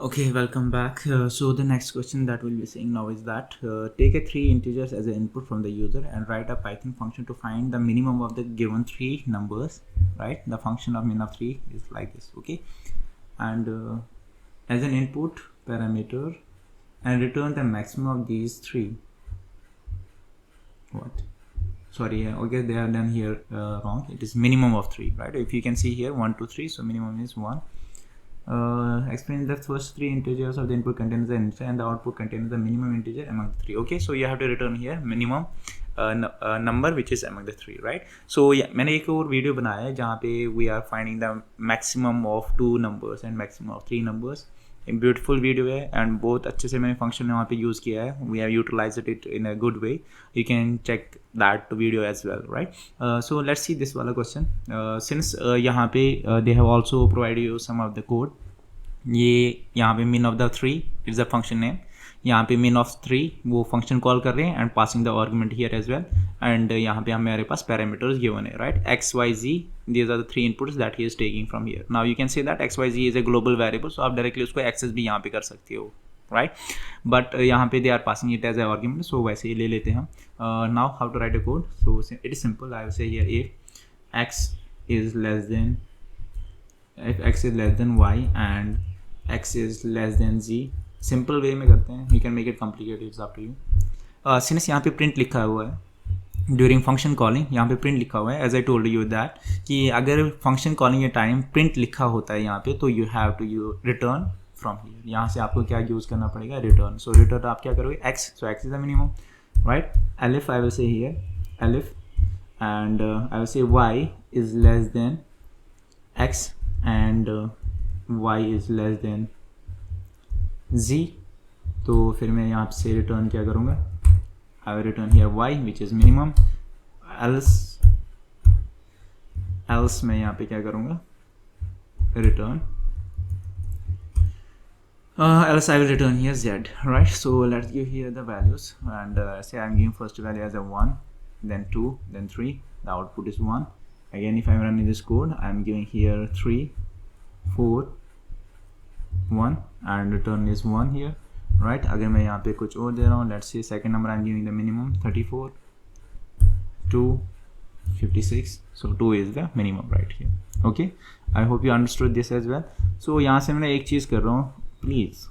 Okay, welcome back. So the next question that we'll be seeing now is that take a three integers as an input from the user and write a Python function to find the minimum of the given three numbers. Right? The function of min of 3 is like this. Okay, and as an input parameter and return the maximum of these three. What? Sorry, okay, they are done here wrong. It is minimum of 3, right? If you can see here 1, 2, 3, so minimum is 1. Explain the first three integers of the input contains the integer and the output contains the minimum integer among the three. Okay, so you have to return here minimum number which is among the three, right? So yeah, मैंने एक और video बनाया है जहाँ पे we are finding the maximum of 2 numbers and maximum of 3 numbers. एक beautiful video है and बहुत अच्छे से मैंने फंक्शन वहाँ पे यूज़ किया है. We have utilized it in a good way. You can check that video as well, right? So let's see this वाला क्वेश्चन. सिंस यहाँ पे they have also provide you some of the code. ये यहाँ पे min of the 3 is the function name. यहाँ पे min of 3 वो function call कर रहे हैं and passing the argument here as well. And यहाँ पे हमारे पास पैरामीटर्स गिवन है, right? X Y Z, these are the three inputs that he is taking from here. Now you can say that xyz is a global variable, so आप directly उसको access भी यहाँ पे कर सकते हो, right? But यहाँ पे they are passing it as an argument, so वैसे ही ले लेते हैं हम. Now how to write a code? So it is simple. I will say here if x is less than y and x is less than z. Simple way में करते हैं. You can make it complicated, it's up to you. Since यहाँ पे print लिखा हुआ है during function calling, यहाँ पे प्रिंट लिखा हुआ है. As I told you that कि अगर फंक्शन कॉलिंग के टाइम प्रिंट लिखा होता है यहाँ पे, तो you have to you return from here. यहाँ से आपको क्या यूज़ करना पड़ेगा? रिटर्न. सो रिटर्न आप क्या करोगे? X. So x is the minimum, right? Elif I will say here elif and I will say y is less than x and y is less than z. तो फिर मैं यहाँ से रिटर्न क्या करूँगा? I will return here y which is minimum. else मैं यहाँ पे क्या करूँगा? Return. Else I will return here z, right? So let's give here the values and say I'm giving first value as a 1, then 2, then 3. The output is 1. Again, if I'm running this code, I'm giving here 3, 4, 1 and return is 1 here. Right अगर मैं यहाँ पे कुछ और दे रहा हूँ, let's see second number I am giving the minimum 34, 2, 56. So 2 is the minimum right here. Okay, I hope you understood this as well. So यहाँ से मैं एक चीज़ कर रहा हूँ, please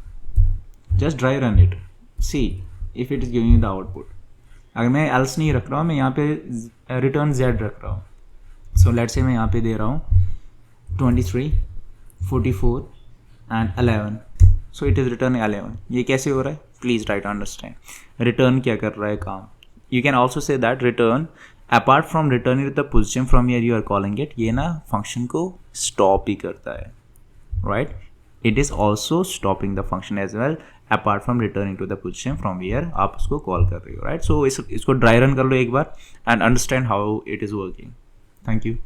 just dry run it, see if it is giving the output. अगर मैं एल्स नहीं रख रहा हूँ, मैं यहाँ पे रिटर्न जेड रख रहा हूँ. सो लेट्स से मैं यहाँ पे दे रहा हूँ 23, 44 and 11. So it is return 11. ये कैसे हो रहा है? Please try to understand. Return क्या कर रहा है काम? You can also say that return apart from returning the position from here you are calling it, ये ना फंक्शन को स्टॉप ही करता है, राइट? It is also stopping the function as well apart from returning to the position from here आप उसको call कर रहे हो, राइट? सो इसको ड्राई रन कर लो एक बार and understand how it is working. Thank you.